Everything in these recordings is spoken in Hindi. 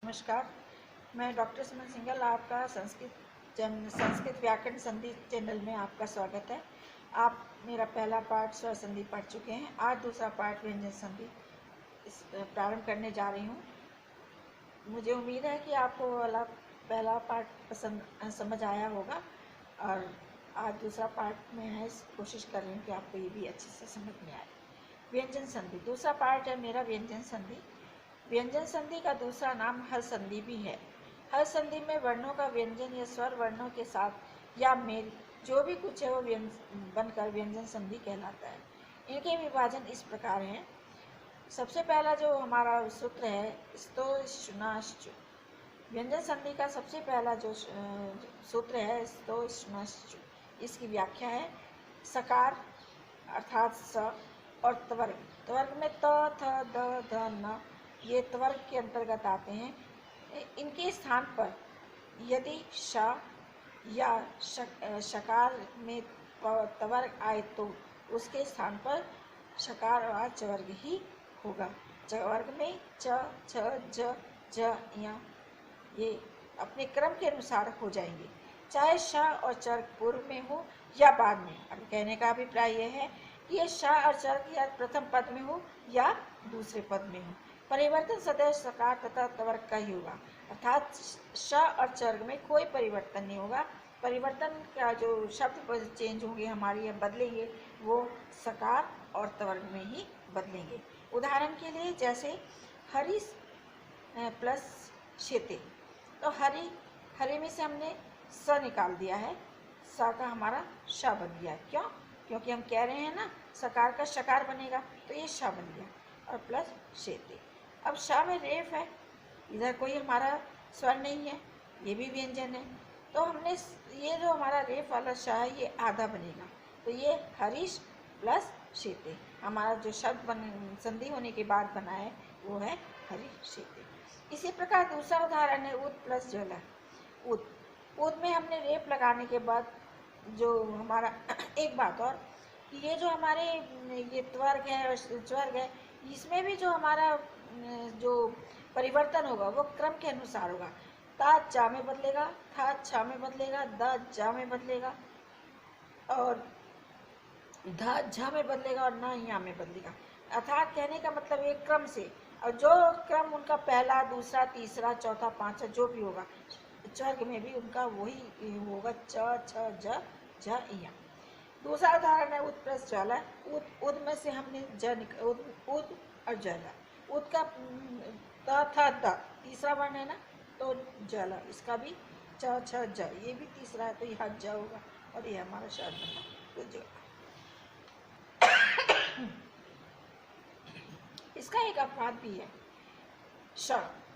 नमस्कार, मैं डॉक्टर सुमन सिंघल, आपका संस्कृत व्याकरण संधि चैनल में आपका स्वागत है। आप मेरा पहला पाठ स्वर संधि पढ़ चुके हैं। आज दूसरा पाठ व्यंजन संधि प्रारंभ करने जा रही हूँ। मुझे उम्मीद है कि आपको वाला पहला पाठ समझ आया होगा और आज दूसरा पाठ में कोशिश कर रही हूँ कि आपको ये भी अच्छे से समझ में आए। व्यंजन संधि दूसरा पाठ है मेरा व्यंजन संधि। व्यंजन संधि का दूसरा नाम हल संधि भी है। हल संधि में वर्णों का व्यंजन या स्वर वर्णों के साथ या मेल जो भी कुछ है वो बनकर व्यंजन संधि कहलाता है। इनके विभाजन इस प्रकार हैं। सबसे पहला जो हमारा सूत्र है स्तो शुनाश्चु। व्यंजन संधि का सबसे पहला जो सूत्र है स्तो शुनाश्चु। इसकी व्याख्या है सकार अर्थात स और त्वर्ग। त्वर्ग में त थ द ध न ये त्वर्ग के अंतर्गत आते हैं। इनके स्थान पर यदि श या शकार में त्वर्ग आए तो उसके स्थान पर शकार और चवर्ग ही होगा। चवर्ग में च छ ज ज या ये अपने क्रम के अनुसार हो जाएंगे, चाहे श और चर्ग पूर्व में हो या बाद में। अब कहने का अभिप्राय यह है कि ये श और चर्ग या प्रथम पद में हो या दूसरे पद में हो। परिवर्तन सदैव सकार तथा त्वर्ग का ही होगा, अर्थात श और चर्ग में कोई परिवर्तन नहीं होगा। परिवर्तन का जो शब्द चेंज होंगे हमारे बदलेंगे वो सकार और त्वर्ग में ही बदलेंगे। उदाहरण के लिए जैसे हरि प्लस शेते, तो हरि में से हमने स निकाल दिया है, स का हमारा श बन गया। क्यों? क्योंकि हम कह रहे हैं ना सकार का शकार बनेगा, तो ये श बन गया और प्लस शेते। अब श में रेफ है, इधर कोई हमारा स्वर नहीं है, ये भी व्यंजन है, तो हमने ये जो हमारा रेफ वाला श है ये आधा बनेगा, तो ये हरीश प्लस शेते हमारा जो शब्द संधि होने के बाद बना है वो है हरीश शेते। इसी प्रकार दूसरा उदाहरण है उद प्लस ज्वला। उद में हमने रेफ लगाने के बाद जो हमारा एक बात और कि ये जो हमारे ये त्वर्ग है और स्वर्ग है, इसमें भी जो हमारा जो परिवर्तन होगा वो क्रम के अनुसार होगा। ता चा में बदलेगा, था छा में बदलेगा, द जा में बदलेगा और धा झा में बदलेगा और ना या में बदलेगा। अर्थात कहने का मतलब एक क्रम से, और जो क्रम उनका पहला दूसरा तीसरा चौथा पांचवा जो भी होगा, चर्ग में भी उनका वही होगा, च छ ज झ या। दूसरा उदाहरण है उद प्लस ज्वाला। उद में से हमने उद और ज्वाला, उद का त था द तीसरा वर्ण है ना, तो ज्वाला इसका भी च छ ज ये भी तीसरा है, तो यह ज होगा और ये हमारा शब्द बना तो ज्वाला। इसका एक अपवाद भी है,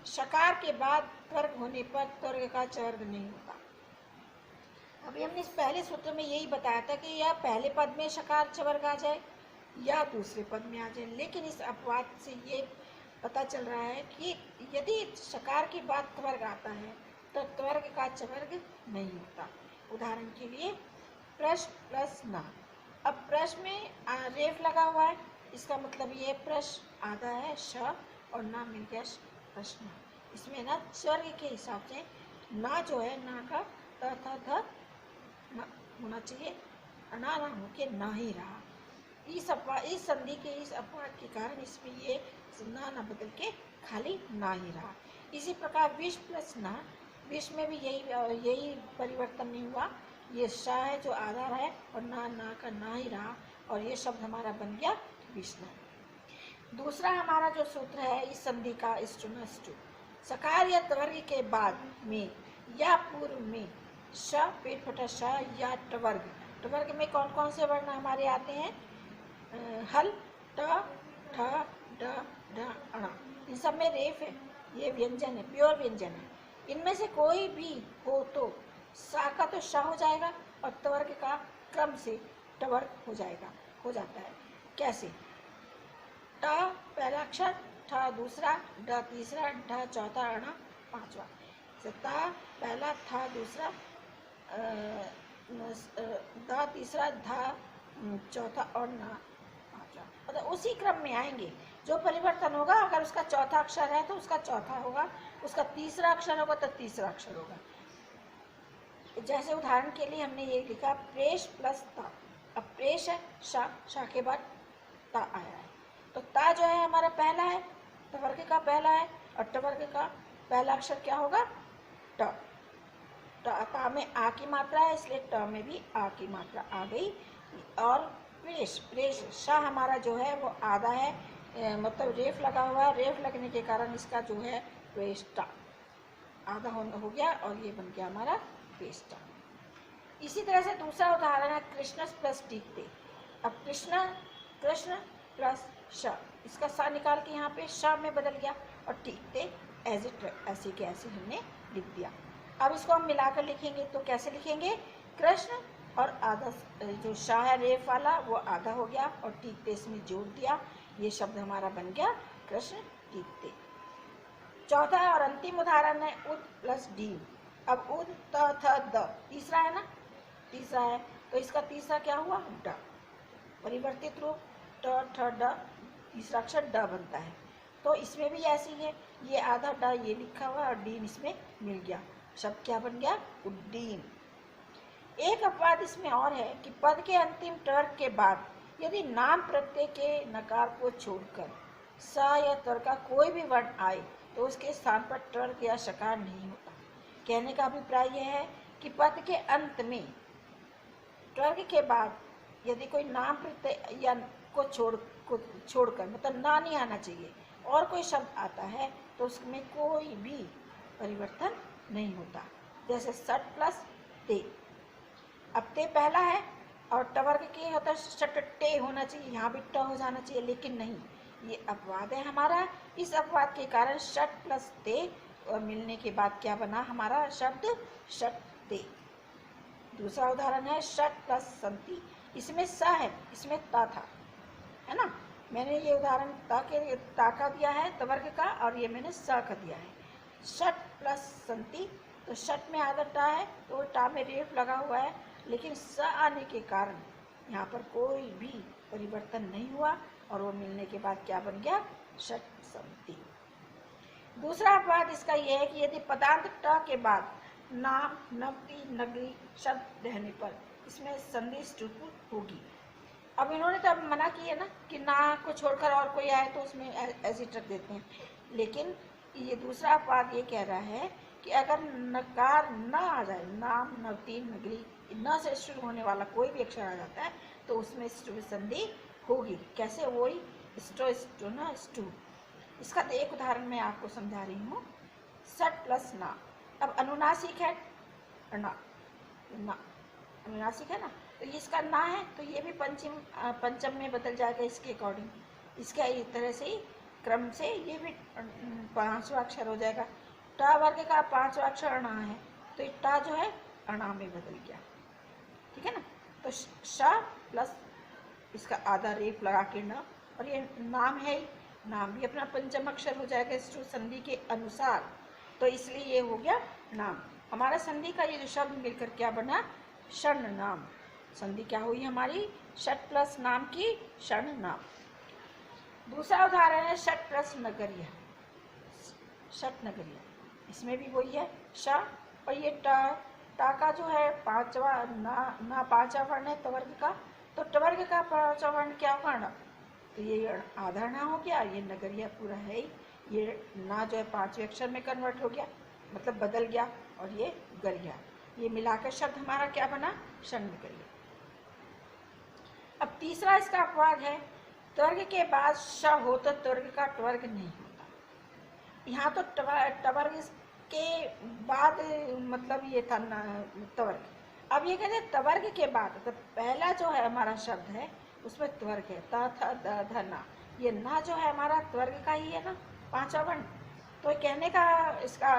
शकार के बाद त्वर्ग होने पर त्वर्ग का चवर्ग नहीं होता। अभी हमने इस पहले सूत्र में यही बताया था कि या पहले पद में शकार चवर्ग आ जाए या दूसरे पद में आ जाए, लेकिन इस अपवाद से ये पता चल रहा है कि यदि शकार के बाद त्वर्ग आता है तो त्वर्ग का चवर्ग नहीं होता। उदाहरण के लिए प्रश प्लस ना। अब प्रश में रेफ लगा हुआ है, इसका मतलब ये प्रश आधा है श और ना मिल गया प्रश्न। इसमें ना स्वर्ग के हिसाब से ना जो है ना का थ होना चाहिए, ना होके ना ही रहा। इस संधि के इस अपवाद के कारण इसमें ये ना बदल के खाली ना ही रहा। इसी प्रकार विष प्लस ना, विष में भी यही परिवर्तन नहीं हुआ, ये श है जो आधा है और ना का ना ही रहा और ये शब्द हमारा बन गया विष्णु। दूसरा हमारा जो सूत्र है इस संधि का स्टुनस्टु। सकार या त्वर्ग के बाद में या पूर्व में श पेट फटा श या टवर्ग। टवर्ग में कौन कौन से वर्ण हमारे आते हैं? हल, ट, ठ, ड, ढ, अण। इन सब में रेफ है, ये व्यंजन है, प्योर व्यंजन है। इनमें से कोई भी हो तो सा का तो श हो जाएगा और त्वर्ग का क्रम से टवर्ग हो जाता है। कैसे? ट पहला अक्षर, ठ दूसरा, ड तीसरा, ढ चौथा, अण पांचवा। ता पहला, था दूसरा, द तीसरा, धा चौथा और ना पांचवा। मतलब उसी क्रम में आएंगे, जो परिवर्तन होगा अगर उसका चौथा अक्षर है तो उसका चौथा होगा, उसका तीसरा अक्षर होगा तो तीसरा अक्षर होगा। जैसे उदाहरण के लिए हमने ये लिखा प्रेष प्लस ता। अब प्रेष है शा, शा के बाद ता आया है, तो ता जो है हमारा पहला है, टवर्ग का पहला है, और टवर्ग का पहला अक्षर क्या होगा? ट। ता में आ की मात्रा है, इसलिए ट में भी आ की मात्रा आ गई। और प्रेष, प्रेष शा हमारा जो है वो आधा है, मतलब रेफ लगा हुआ है, रेफ लगने के कारण इसका जो है प्रेष्टा आधा हो गया, और ये बन गया हमारा प्रेष्टा। इसी तरह से दूसरा उदाहरण है कृष्ण प्लस टीकते। अब कृष्ण, कृष्ण प्लस श, इसका सा निकाल के यहाँ पे श में बदल गया, और टीकते एज इट ऐसे के ऐसे हमने लिख दिया। अब इसको हम मिलाकर लिखेंगे तो कैसे लिखेंगे? कृष्ण और आधा जो शाह है रेफ वाला वो आधा हो गया, और टीकते इसमें जोड़ दिया, ये शब्द हमारा बन गया कृष्ण टीकते। चौथा और अंतिम उदाहरण है उद प्लस डी। अब उद त थ द तीसरा है ना, तीसरा है, तो इसका तीसरा क्या हुआ? ड। परिवर्तित रूप ट ठ ड, तीसरा अक्षर ड बनता है। तो इसमें भी ऐसी है, ये आधा ड ये लिखा हुआ और डीन इसमें मिल गया, शब्द क्या बन गया? उड्डीन। एक अपवाद इसमें और है कि पद के अंतिम टर के बाद यदि नाम प्रत्यय के नकार को छोड़कर स या तर का कोई भी वर्ण आए तो उसके स्थान पर टर या शकार नहीं होता। कहने का अभिप्राय यह है कि पद के अंत में टर के बाद यदि कोई नाम प्रत्यय या को छोड़कर मतलब ना नहीं आना चाहिए और कोई शब्द आता है तो उसमें कोई भी परिवर्तन नहीं होता। जैसे सट प्लस ते, अब ते पहला है और टवर्ग के होता है शट टे होना चाहिए, यहाँ भी ट हो जाना चाहिए, लेकिन नहीं, ये अपवाद है हमारा। इस अपवाद के कारण शट प्लस ते मिलने के बाद क्या बना हमारा शब्द? शट ते। दूसरा उदाहरण है शट प्लस संति। इसमें स है, इसमें ता था, है ना। मैंने ये उदाहरण ता का दिया है टवर्ग का, और ये मैंने स का दिया है। शट प्लस संति, तो शट में आधा टा है तो टा में रेफ लगा हुआ है, लेकिन स आने के कारण यहाँ पर कोई भी परिवर्तन नहीं हुआ और वो मिलने के बाद क्या बन गया? शट संति। दूसरा अपवाद इसका यह है कि यदि पदार्थ ट के बाद नाम, नवती, नगरी शब्द रहने पर इसमें संधि स्टुप होगी। अब इन्होंने तो अब मना किया ना कि ना को छोड़कर और कोई आए तो उसमें ऐसे रख देते हैं, लेकिन ये दूसरा अपवाद ये कह रहा है कि अगर नकार न आ जाए, नाम, नवती, नगरी न से शुरू होने वाला कोई भी अक्षर आ जाता है तो उसमें स्टू संधि होगी। कैसे? वही स्टो स्टू ना स्टू। इसका तो एक उदाहरण मैं आपको समझा रही हूँ। सट प्लस ना, अब अनुनासिक है ना, ना अनुनासिक है ना, तो इसका ना है तो ये भी पंचम में बदल जाएगा इसके अकॉर्डिंग। इसका इस तरह से ही क्रम से ये भी पांचवा अक्षर हो जाएगा। टा वर्ग का पांचवा अक्षर अणा है तो टा जो है अणा में बदल गया, ठीक है ना। तो श प्लस इसका आधा रेफ लगा के न, और ये नाम है, नाम भी अपना पंचम अक्षर हो जाएगा इस संधि के अनुसार, तो इसलिए ये हो गया नाम। हमारा संधि का ये जो शब्द मिलकर क्या बना? शर्ण नाम। संधि क्या हुई हमारी? शट प्लस नाम की शर्ण नाम। दूसरा उदाहरण है शट प्लस नगरिया। शट नगरिया, इसमें भी वही है श, और ये टा का जो है पांचवा ना पांचवा वर्ण है टवर्ग का, तो टवर्ग का पांचवा वर्ण क्या होगा? तो ये आधा ना हो गया, ये नगरिया पूरा है ही, ये ना जो है पांचवें अक्षर में कन्वर्ट हो गया, मतलब बदल गया, और ये गरिया, ये मिलाकर शब्द हमारा क्या बना? शर्ण नगरिया। अब तीसरा इसका अपवाद है त्वर्ग के बाद श हो तो त्वर्ग का ट्वर्ग नहीं होता। यहाँ तो टवर्ग के बाद मतलब ये था त्वर्ग। अब ये कहते हैं त्वर्ग के बाद, तो पहला जो है हमारा शब्द है उसमें त्वर्ग है, त थ द ध ना, ये ना जो है हमारा त्वर्ग का ही है ना, पांचवा वर्ण। तो कहने का इसका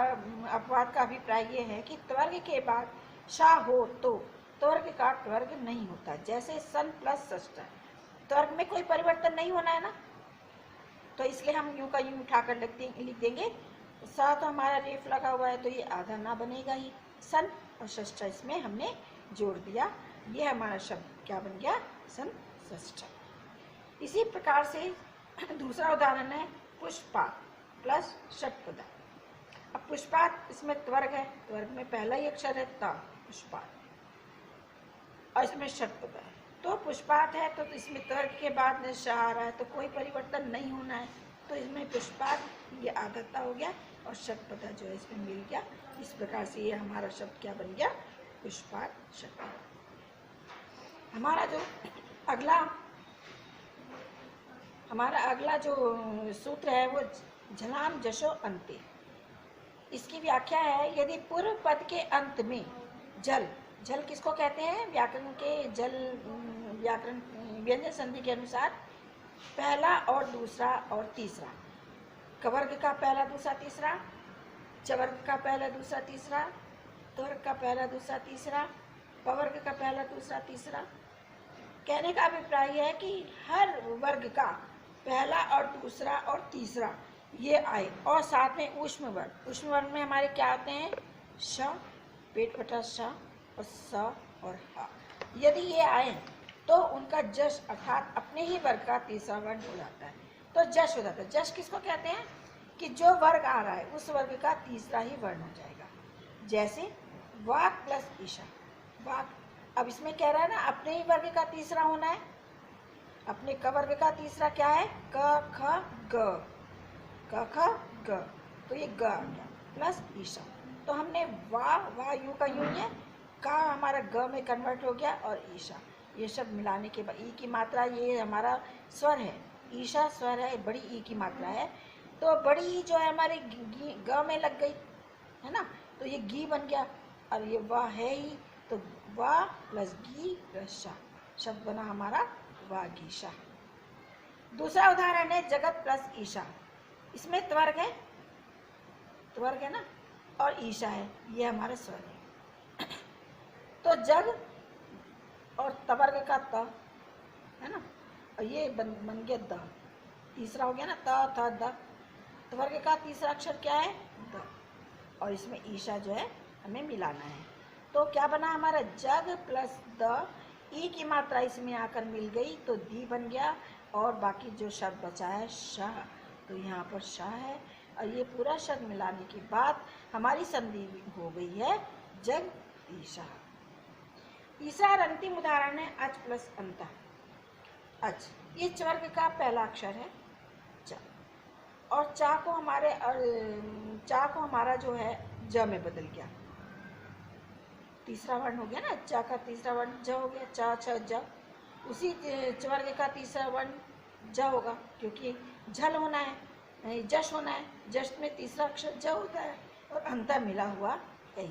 अपवाद का अभिप्राय ये है कि त्वर्ग के बाद शा हो तो त्वर्ग का ट्वर्ग नहीं होता। जैसे सन प्लस षष्ठ, त्वर्ग में कोई परिवर्तन नहीं होना है ना, तो इसलिए हम यूं का यूं उठाकर लिख देंगे। सा तो हमारा रेफ लगा हुआ है तो ये आधा ना बनेगा ही, सन और षष्ठ इसमें हमने जोड़ दिया, ये हमारा शब्द क्या बन गया? सन षष्ठ। इसी प्रकार से दूसरा उदाहरण है पुष्पात प्लस षटपदा। अब पुष्पात इसमें त्वर्ग है, त्वर्ग में पहला ही अक्षर है ता, पुष्पात, और इसमें षटपदा है। तो पुष्पात है तो इसमें त्वर्ग के बाद में श आ रहा है, तो कोई परिवर्तन नहीं होना है, तो इसमें पुष्पात ये आदता हो गया और षटपदा जो है इसमें मिल गया। इस प्रकार से ये हमारा शब्द क्या बन गया, पुष्पात षटपदा। हमारा अगला जो सूत्र है वो झलाम जशो अंते। इसकी व्याख्या है, यदि पूर्व पद के अंत में जल, जल किसको कहते हैं, व्याकरण के जल, व्याकरण व्यंजन संधि के अनुसार पहला और दूसरा और तीसरा, कवर्ग का पहला दूसरा तीसरा, चवर्ग का पहला दूसरा तीसरा, त्वर्ग का पहला दूसरा तीसरा, पवर्ग का पहला दूसरा तीसरा। कहने का अभिप्राय है कि हर वर्ग का पहला और दूसरा और तीसरा ये आए, और साथ में ऊष्म वर्ग। ऊष्म वर्ग में हमारे क्या आते हैं, श, पेट पटा श और स और ह। यदि ये आए तो उनका जश अर्थात अपने ही वर्ग का तीसरा वर्ण हो जाता है, तो जश हो जाता है। जश किसको कहते हैं कि जो वर्ग आ रहा है उस वर्ग का तीसरा ही वर्ण हो जाएगा। जैसे वाक प्लस ईशा, वाक, अब इसमें कह रहा है ना अपने ही वर्ग का तीसरा होना है। अपने क वर्ग का तीसरा क्या है, क ख ग, क ख ग, तो ये ग आ गया प्लस ईशा। तो हमने वा यू का यूं है, का हमारा ग में कन्वर्ट हो गया और ईशा, ये शब्द मिलाने के बाद ई की मात्रा, ये हमारा स्वर है, ईशा स्वर है, बड़ी ई की मात्रा है, तो बड़ी ई जो है हमारे ग में लग गई है ना, तो ये गी बन गया। और ये वाह है ही, तो वाह प्लस गी प्लस शा, शब्द बना हमारा वागीशा। दूसरा उदाहरण है जगत प्लस ईशा। इसमें त्वर्ग है ना, और ईशा है, ये हमारा स्वर है। तो जग और तवर्ग का त है ना, और ये बन गया द, तीसरा हो गया ना, त थ द। त्वर्ग का तीसरा अक्षर क्या है, द, और इसमें ईशा जो है हमें मिलाना है। तो क्या बना हमारा, जग प्लस द, ई की मात्रा इसमें आकर मिल गई तो दी बन गया, और बाकी जो शब्द बचा है शाह, तो यहाँ पर शाह है, और ये पूरा शब्द मिलाने के बाद हमारी संधि हो गई है जग ईशा। तीसरा और अंतिम उदाहरण है अच प्लस अंता। अच, ये चवर्ग का पहला अक्षर है च, और चा को हमारा जो है ज में बदल गया, तीसरा वर्ण हो गया ना, चा का तीसरा वर्ण ज हो गया, चा छ ज। उसी चवर्ग का तीसरा वर्ण ज होगा, क्योंकि झल होना है, जश होना है, जश में तीसरा अक्षर ज होता है, और अंतर मिला हुआ है।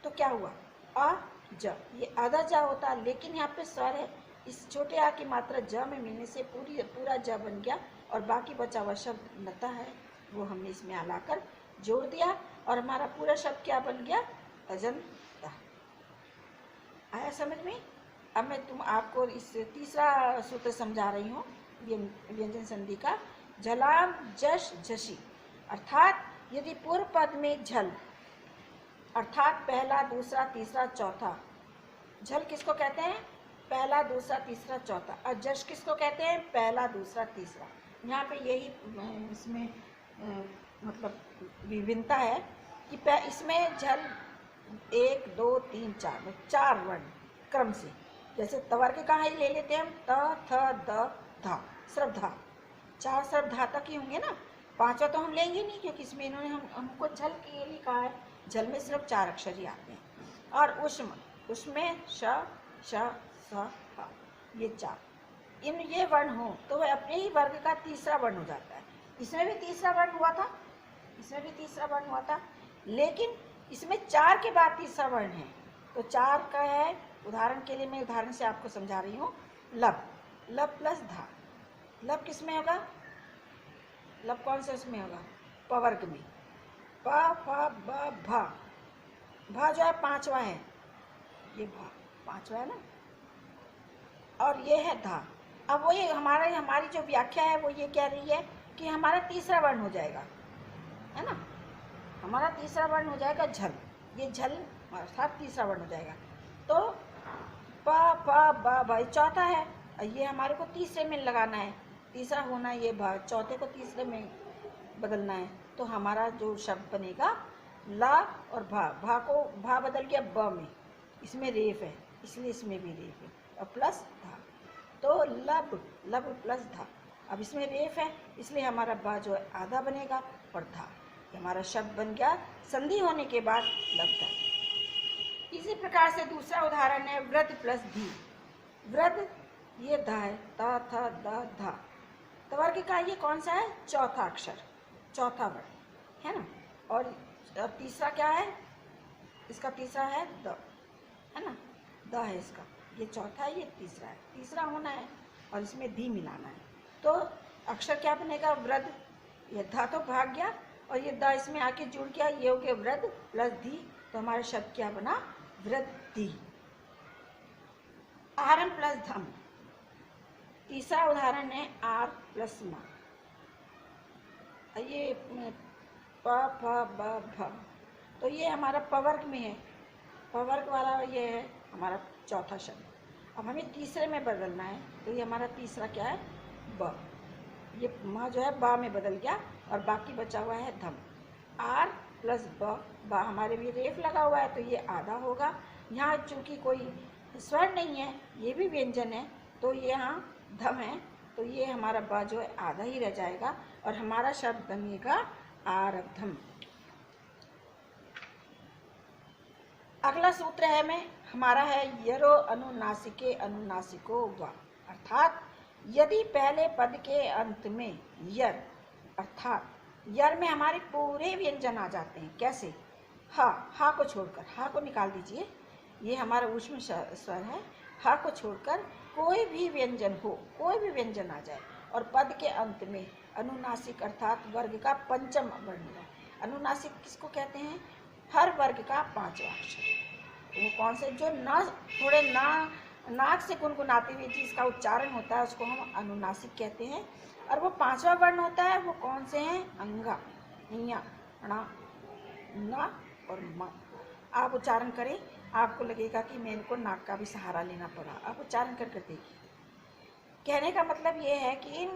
तो क्या हुआ, अ ज, ये आधा ज होता है, लेकिन यहाँ पे स्वर है, इस छोटे आ की मात्रा ज में मिलने से पूरा ज बन गया, और बाकी बचा हुआ शब्द नता है वो हमने इसमें आलाकर जोड़ दिया, और हमारा पूरा शब्द क्या बन गया, अजंता। आया समझ में। अब मैं आपको इस तीसरा सूत्र समझा रही हूँ व्यंजन संधि का। झलाम जश झसी, अर्थात यदि पूर्व पद में झल अर्थात पहला दूसरा तीसरा चौथा, झल किसको कहते हैं, पहला दूसरा तीसरा चौथा, और जश किसको कहते हैं, पहला दूसरा तीसरा। यहाँ पे यही इसमें मतलब विभिन्नता है कि इसमें झल 1 2 3 4 चार वर्ण क्रम से, जैसे तवर्ग कहाँ ले लेते हैं हम, त थ द धा, सिर्फ धा, 4 सिर्फ धा तक ही होंगे ना, 5वां तो हम लेंगे नहीं, क्योंकि इसमें इन्होंने हमको झल के लिए कहा है, झल में सिर्फ 4 अक्षर ही आते हैं। और उसमें श श स ह, ये 4 ये वर्ण हो तो वह अपने ही वर्ग का तीसरा वर्ण हो जाता है। इसमें भी तीसरा वर्ण हुआ था, लेकिन इसमें 4 के बाद तीसरा वर्ण है, तो 4 का है। उदाहरण के लिए मैं उदाहरण से आपको समझा रही हूँ। लब, लब प्लस धा, लब किस में होगा, लब कौन से उसमें होगा, पवर्ग में, प फ ब भ, भा जो है 5वां है, ये भा 5वां है ना, और ये है धा। अब वो ये हमारी जो व्याख्या है वो ये कह रही है कि हमारा तीसरा वर्ण हो जाएगा, है ना, हमारा तीसरा वर्ण हो जाएगा झल, ये झल अर्थात तीसरा वर्ण हो जाएगा। तो प फ ब भ चौथा है, ये हमारे को तीसरे में लगाना है, तीसरा होना ये भा, चौथे को तीसरे में बदलना है, तो हमारा जो शब्द बनेगा ला और भा को भा बदल गया ब में, इसमें रेफ है इसलिए इसमें भी रेफ है, और प्लस धा, तो लब प्लस धा। अब इसमें रेफ है इसलिए हमारा बा जो है आधा बनेगा और धा, हमारा शब्द बन गया संधि होने के बाद लब्धा। इसी प्रकार से दूसरा उदाहरण है वृद्ध प्लस धी। वृद्ध ये धा है, ता था दा धा, तवर्ग का ये कौन सा है, चौथा अक्षर, चौथा वर्ण है ना। और तीसरा क्या है, इसका तीसरा है द, है ना, द है इसका, ये चौथा है ये तीसरा है, तीसरा होना है और इसमें धी मिलाना है, तो अक्षर क्या बनेगा, वृद्ध, ये धा तो भाग गया और ये द इसमें आके जुड़ गया, ये हो गया वृद्ध प्लस धी, तो हमारा शब्द क्या बना, वृद्धि। आरम प्लस धम। तीसरा उदाहरण है आर प्लस मा। ये प फ ब भ, तो ये हमारा पवर्ग में है, पवर्ग वाला ये है हमारा चौथा शब्द। अब हमें तीसरे में बदलना है, तो ये हमारा तीसरा क्या है, ब, ये माँ जो है बा में बदल गया और बाकी बचा हुआ है धम। आर प्लस ब, बा हमारे भी रेफ लगा हुआ है तो ये आधा होगा, यहाँ चूँकि कोई स्वर नहीं है, ये भी व्यंजन है, तो ये यहाँ धम है, तो ये हमारा बा जो है आधा ही रह जाएगा और हमारा शब्द बनेगा आरब्धम। अगला सूत्र है में हमारा है यरो अनुनासिके अनुनासिको व, अर्थात यदि पहले पद के अंत में यर, अर्थात यर में हमारे पूरे व्यंजन आ जाते हैं, कैसे, हा को छोड़कर, हा को निकाल दीजिए, ये हमारा ऊष्म स्वर है, हा को छोड़कर कोई भी व्यंजन हो, कोई भी व्यंजन आ जाए और पद के अंत में अनुनासिक अर्थात वर्ग का पंचम वर्ण है। अनुनासिक किसको कहते हैं, हर वर्ग का पांचवा अक्षर, वो कौन से, जो न थोड़े नाक से गुनगुनाते हुए जिसका उच्चारण होता है उसको हम अनुनासिक कहते हैं, और वो पांचवा वर्ण होता है, वो कौन से हैं, अंगा, ञ, ण, न और म। आप उच्चारण करें, आपको लगेगा कि मेरे को नाक का भी सहारा लेना पड़ा, आप उच्चारण कर देखिए। कहने का मतलब ये है कि इन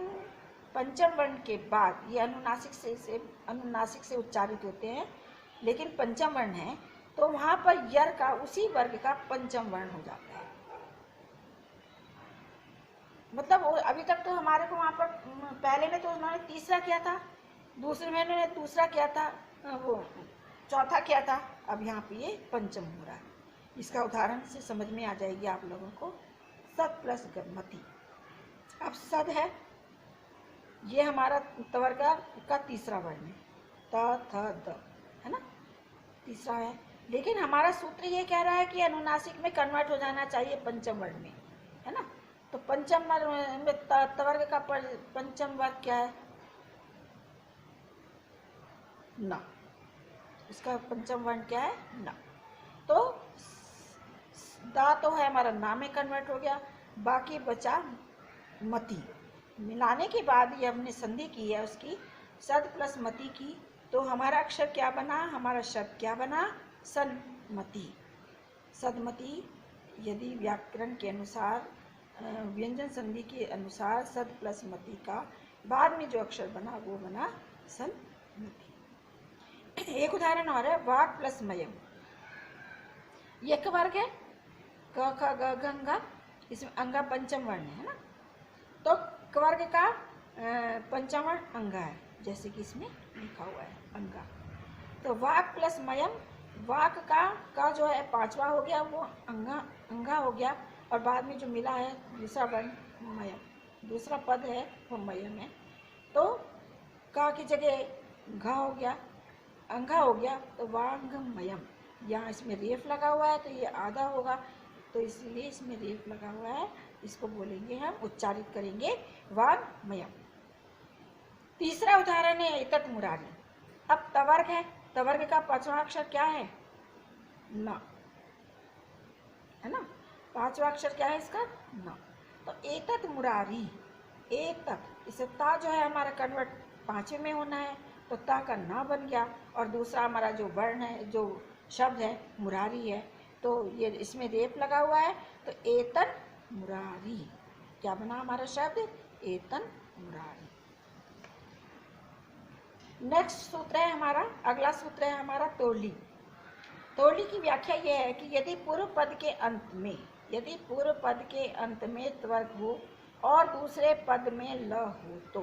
पंचम वर्ण के बाद ये अनुनासिक से उच्चारित होते हैं, लेकिन पंचम वर्ण है तो वहाँ पर यर का उसी वर्ग का पंचम वर्ण हो जाता है। मतलब अभी तक तो हमारे को वहाँ पर पहले में तो उन्होंने तीसरा किया था, दूसरे में उन्होंने दूसरा किया था, वो चौथा किया था, अब यहाँ पे ये पंचम हो रहा है। इसका उदाहरण से समझ में आ जाएगी आप लोगों को, सद प्लस मति। अब सद है, ये हमारा तवर्ग का तीसरा वर्ण है, त थ द, है ना, तीसरा है, लेकिन हमारा सूत्र ये कह रहा है कि अनुनासिक में कन्वर्ट हो जाना चाहिए पंचम वर्ण में, है ना। तो पंचम वर्ण में तवर्ग का पंचम वर्ग क्या है, न, इसका पंचम वर्ण क्या है, न। तो दा तो है हमारा ना में कन्वर्ट हो गया, बाकी बचा मति, मिलाने के बाद ये हमने संधि की है उसकी, सद प्लस मति की, तो हमारा अक्षर क्या बना, हमारा शब्द क्या बना, सन्मति। सदमति यदि व्याकरण के अनुसार व्यंजन संधि के अनुसार सद प्लस मति का बाद में जो अक्षर बना वो बना सन्मति। एक उदाहरण और है वाक प्लस मयम। ये एक वर्ग है, क ख ग घ ङ, इसमें अंगा पंचम वर्ण है ना, तो वर्ग का पंचम वर्ण अंगा है, जैसे कि इसमें लिखा हुआ है अंगा। तो वाक प्लस मयम, वाक का जो है पांचवा हो गया, वो अंगा हो गया, और बाद में जो मिला है दूसरा वर्ण मयम, दूसरा पद है वो मयम है, तो का की जगह घा हो गया, अंगा हो गया, तो वांग मयम। यहाँ इसमें रेफ लगा हुआ है तो ये आधा होगा, तो इसलिए इसमें रेफ लगा हुआ है, इसको बोलेंगे हम, उच्चारित करेंगे वांग मयम। तीसरा उदाहरण है एतत् मुरारी। अब तवर्ग है, तवर्ग का पांचवा अक्षर क्या है, न, है ना, पांचवा अक्षर क्या है इसका, न। तो एतत् मुरारी, एतत्, इसे ता जो है हमारा कन्वर्ट पांचवें में होना है, तो ता का ना बन गया, और दूसरा हमारा जो वर्ण है, जो शब्द है मुरारी है, तो ये इसमें रेप लगा हुआ है, तो एतन मुरारी क्या बना हमारा शब्द, एतन मुरारी। नेक्स्ट सूत्र है हमारा, अगला सूत्र है हमारा तोड़ली। तोड़ली की व्याख्या यह है कि यदि पूर्व पद के अंत में त्वर्ग हो और दूसरे पद में ल हो तो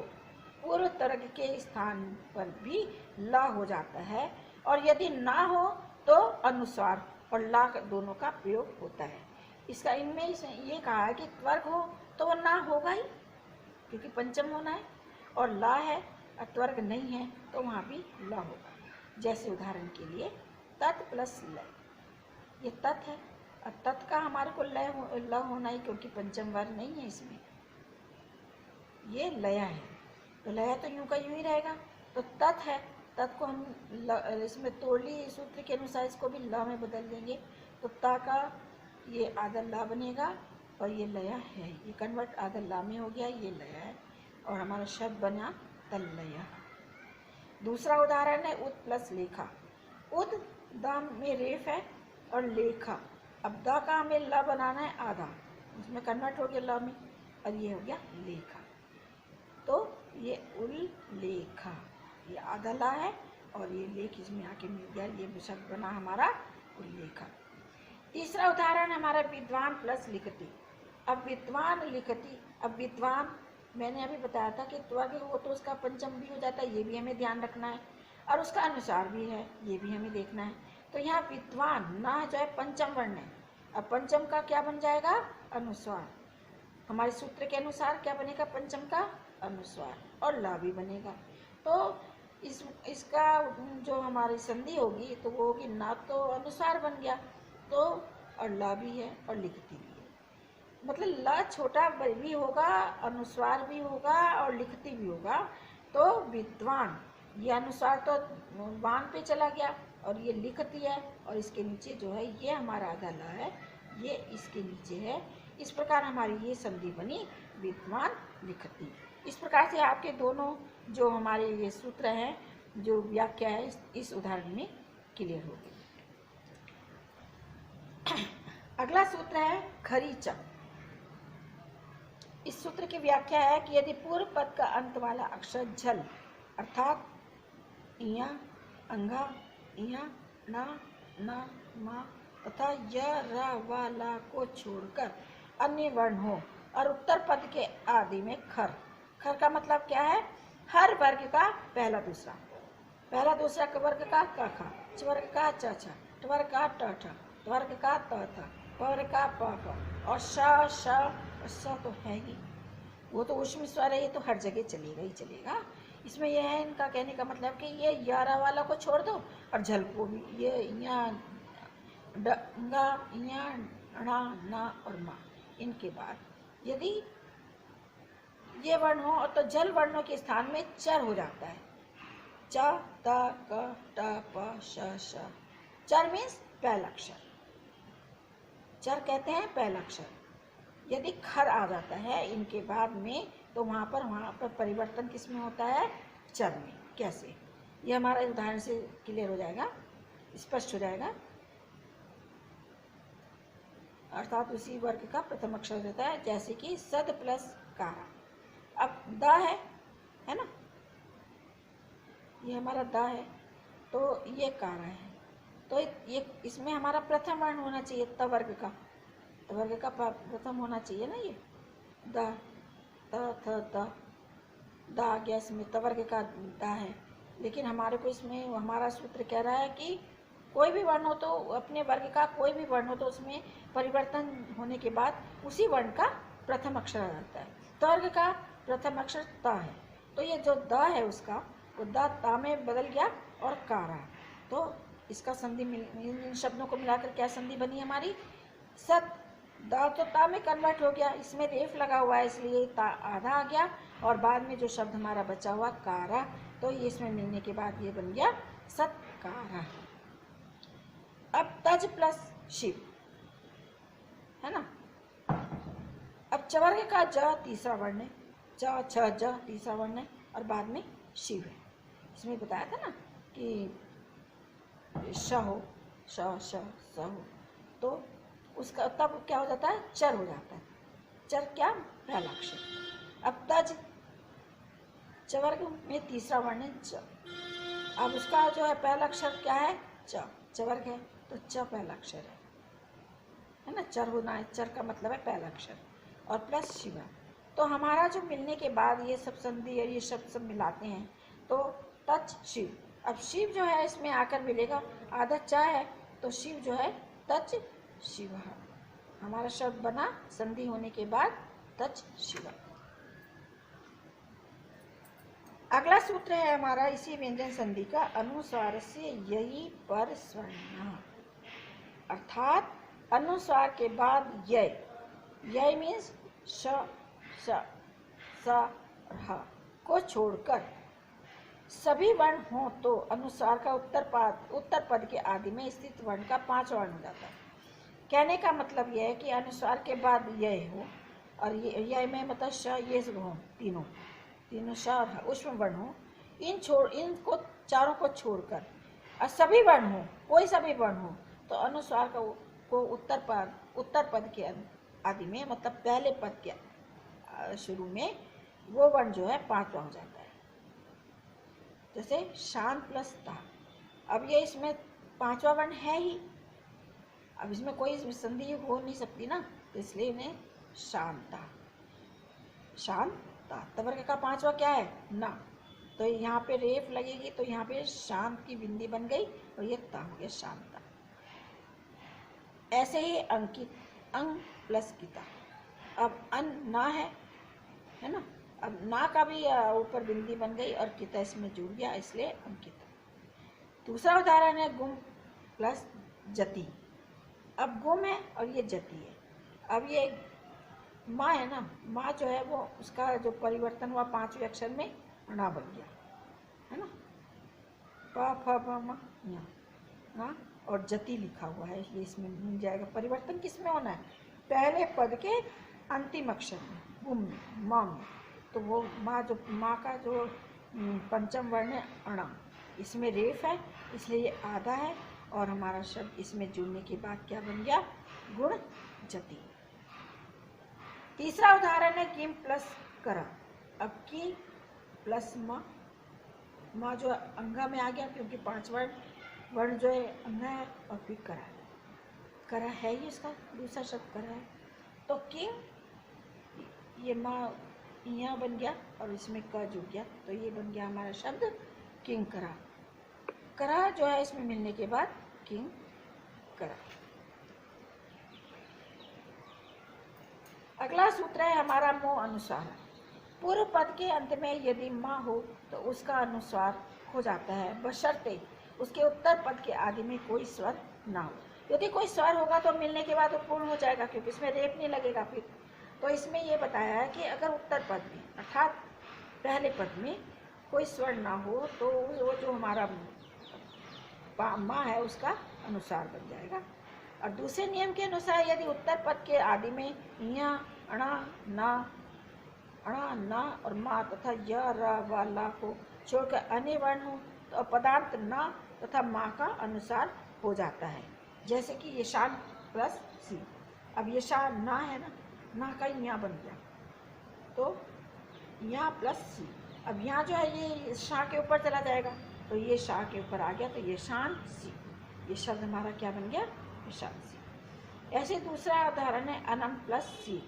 पूर्व तर्ग के स्थान पर भी ल हो जाता है, और यदि ना हो तो अनुस्वार और ला दोनों का प्रयोग होता है। इसका इनमें ये कहा है कि त्वर्ग हो तो वो ना होगा ही, क्योंकि पंचम होना है, और ला है और त्वर्ग नहीं है तो वहाँ भी ल होगा। जैसे उदाहरण के लिए तत् प्लस लय, ये तत् है और तत् का हमारे को ल होना ही, क्योंकि पंचम वर्ण नहीं है इसमें, ये लया है, तो लया तो यूं का यूं ही रहेगा। तो तत् है, तत् को हम इसमें तोड़ली सूत्र के अनुसार इसको भी ल में बदल देंगे, तो ता का ये आधा ला बनेगा और ये लया है, ये कन्वर्ट आधा ला में हो गया, ये लया है और हमारा शब्द बना तल्लया। दूसरा उदाहरण है उद प्लस लेखा। उद द में रेफ है और लेखा, अब द का हमें ल बनाना है आधा, उसमें कन्वर्ट हो गया ल में और ये हो गया लेखा, तो ये उल लेखा, ये आधा ला है और ये लेख इसमें आके मिल गया, ये शब्द बना हमारा उल्लेखा। तीसरा उदाहरण हमारा विद्वान प्लस लिखती। अब विद्वान लिखती, अब विद्वान मैंने अभी बताया था कि त्वर्ग हो तो उसका पंचम भी हो जाता है, ये भी हमें ध्यान रखना है, और उसका अनुसार भी है, ये भी हमें देखना है। तो यहाँ विद्वान ना जो है पंचम वर्ण है, अब पंचम का क्या बन जाएगा अनुस्वार, हमारे सूत्र के अनुसार क्या बनेगा पंचम का अनुस्वार, और ला भी बनेगा। तो इसका जो हमारी संधि होगी तो वो होगी ना, तो अनुसार बन गया तो, और ला भी है और लिखती भी है, मतलब ला छोटा भी होगा, अनुस्वार भी होगा और लिखती भी होगा। तो विद्वान, ये अनुस्वार तो वान पे चला गया और ये लिखती है, और इसके नीचे जो है ये हमारा आधा ला है, ये इसके नीचे है। इस प्रकार हमारी ये संधि बनी विद्वान लिखती। इस प्रकार से आपके दोनों जो हमारे ये सूत्र हैं, जो व्याख्या है इस उदाहरण में क्लियर हो गई। अगला सूत्र है खरीचा। इस सूत्र की व्याख्या है कि यदि पूर्व पद का अंत वाला अक्षर झल अर्थात इया, अंगा, इया, ना, ना, मा तथा य, र, व, ला को छोड़कर अन्य वर्ण हो, और उत्तर पद के आदि में खर। खर का मतलब क्या है, हर वर्ग का पहला दूसरा वर्ग का क खा, चवर्ग का च छ, टवर्ग का ट ठ, त्वर्ग का त थ, पवर्ग का प फ, और श तो है ही, वो तो ऊष्म स्वर है, ये तो हर जगह चलेगा ही चलेगा। इसमें यह है इनका कहने का मतलब कि ये यारा वाला को छोड़ दो और झल को भी, ये यहाँ डंगा, यहाँ णा, ना और मा, इनके बाद यदि ये वर्ण हो तो जल वर्णों के स्थान में चर हो जाता है, च, त, क, ट, प, श, चर मीन्स पहला अक्षर, चर कहते हैं पहला अक्षर। यदि खर आ जाता है इनके बाद में तो वहाँ पर परिवर्तन किस में होता है, चर में। कैसे, ये हमारा उदाहरण से क्लियर हो जाएगा, स्पष्ट हो जाएगा। अर्थात उसी वर्ग का प्रथम अक्षर होता है, जैसे कि सद प्लस कारा। अब द है ना, ये हमारा द है तो ये कारा है, तो ये इसमें हमारा प्रथम वर्ण होना चाहिए, तवर्ग का प्रथम होना चाहिए ना, ये द, त, थ, त, द आ गया, इसमें तवर्ग का द है। लेकिन हमारे को इसमें हमारा सूत्र कह रहा है कि कोई भी वर्ण हो तो अपने वर्ग का कोई भी वर्ण हो तो उसमें परिवर्तन होने के बाद उसी वर्ण का प्रथम अक्षर आ जाता है। तवर्ग का प्रथम अक्षर त है, तो ये जो द है उसका वो द ता में बदल गया और कारा, तो इसका संधि इन शब्दों को मिलाकर क्या संधि बनी हमारी, सत। द तो ता में कन्वर्ट हो गया, इसमें रेफ लगा हुआ है इसलिए ता आधा आ गया, और बाद में जो शब्द हमारा बचा हुआ कारा, तो ये इसमें मिलने के बाद ये बन गया सत्कारा। अब तज प्लस शिव है ना। अब चवर्ग का ज तीसरा वर्ण है, च, छ, ज तीसरा वर्ण है, और बाद में शिव है। इसमें बताया था ना कि श हो, श, श, स हो, तो उसका तब क्या हो जाता है, चर हो जाता है। चर क्या, पहला अक्षर। अब तज च वर्ग में तीसरा वर्ण है च। अब उसका जो है पहला अक्षर क्या है, च वर्ग है, तो च पहला अक्षर है ना। चर होना है, चर का मतलब है पहला अक्षर, और प्लस शिवा। तो हमारा जो मिलने के बाद ये सब संधि और ये शब्द सब मिलाते हैं तो तच शिव। अब शिव जो है इसमें आकर मिलेगा, आधा च है तो शिव जो है तच शिव। हमारा शब्द बना संधि होने के बाद तच शिव। अगला सूत्र है हमारा इसी व्यंजन संधि का, अनुस्वार से यही पर स्वर्ण, अर्थात अनुस्वार के बाद यय, यय मीन्स श, स, स, र को छोड़कर सभी वर्ण हो तो अनुस्वार का उत्तर पद के आदि में स्थित वर्ण का 5 वर्ण हो जाता है। कहने का मतलब यह है कि अनुस्वार के बाद यय हो, और यय में मतलब श ये हो, तीनों श और ह उष्म वर्ण हो, इनको चारों को छोड़कर और सभी वर्ण हो, कोई सभी वर्ण हो तो अनुस्वार को उत्तर पद के आदि में मतलब पहले पद के शुरू में वो वर्ण जो है 5वां हो जाता है। जैसे शांत प्लस ता, अब ये इसमें 5वां वर्ण है ही, अब इसमें कोई संधि हो नहीं सकती ना, तो इसलिए इन्हें शांता, शांता। तवर्ग का 5वां क्या है, ना, तो यहाँ पे रेफ लगेगी तो यहाँ पे शांत की बिंदी बन गई और ये ता हो गया शांता। ऐसे ही अंकित, अंग प्लस किता, अब अन ना है ना, अब ना का भी ऊपर बिंदी बन गई और किता इसमें जुड़ गया, इसलिए अंकिता। दूसरा उदाहरण है गुम प्लस जति। अब गुम है और ये जति है। अब ये माँ है ना, माँ जो है वो उसका जो परिवर्तन हुआ 5वें अक्षर में ना बन गया है ना, प फ ब म ना, और जति लिखा हुआ है, ये इसमें मिल जाएगा। परिवर्तन किस में होना है, पहले पद के अंतिम अक्षर में, गुम में, माँ में। तो वो माँ का जो पंचम वर्ण है अणा, इसमें रेफ है इसलिए ये आधा है, और हमारा शब्द इसमें जुड़ने के बाद क्या बन गया, गुण जति। तीसरा उदाहरण है किम प्लस करा। अब की प्लस माँ जो अंगा में आ गया क्योंकि 5 वर्ण जो है अंगा है, और फिर करा है ही इसका दूसरा शब्द करा है, तो किम ये माँ यहाँ बन गया और इसमें क जुड़ गया, तो ये बन गया हमारा शब्द किंग करा। करा जो है इसमें मिलने के बाद किंग करा। अगला सूत्र है हमारा मोह अनुस्वार। पूर्व पद के अंत में यदि माँ हो तो उसका अनुस्वार हो जाता है, बशर्ते उसके उत्तर पद के आदि में कोई स्वर ना हो। यदि कोई स्वर होगा तो मिलने के बाद वो पूर्ण हो जाएगा क्योंकि इसमें रेप नहीं लगेगा फिर। तो इसमें ये बताया है कि अगर उत्तर पद में अर्थात पहले पद में कोई स्वर ना हो तो वो जो हमारा माँ है उसका अनुस्वार बन जाएगा। और दूसरे नियम के अनुसार यदि उत्तर पद के आदि में या अणा ना और मा तथा य र व ला को छोड़कर अन्य वर्ण हो तो पदार्थ ना तथा माँ का अनुसार हो जाता है। जैसे कि ये शान प्लस सी, अब ये शान ना है ना का यहाँ बन गया तो यहाँ प्लस सी। अब यहाँ जो है ये शाह के ऊपर चला जाएगा तो ये शाह के ऊपर आ गया तो ये शान सी, ये शब्द हमारा क्या बन गया, शान सी। ऐसे दूसरा उदाहरण है अनम प्लस सी।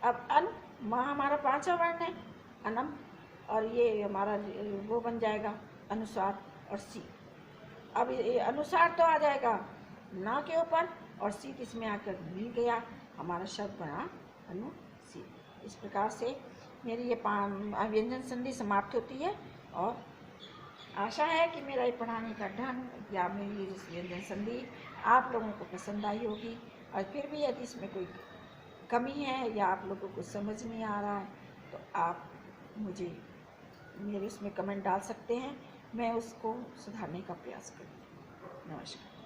अब अन माँ हमारा 5वां वर्ण है अनम, और ये हमारा वो बन जाएगा अनुस्वार और सी। अब ये अनुसार तो आ जाएगा ना के ऊपर और सी इसमें आकर मिल गया, हमारा शब्द बना अनु सी। इस प्रकार से मेरी ये व्यंजन संधि समाप्त होती है और आशा है कि मेरा ये पढ़ाने का ढंग या मेरी व्यंजन संधि आप लोगों को पसंद आई होगी। और फिर भी यदि इसमें कोई कमी है या आप लोगों को समझ नहीं आ रहा है तो आप मुझे मेरे उसमें कमेंट डाल सकते हैं, मैं उसको सुधारने का प्रयास करूँगी। नमस्कार।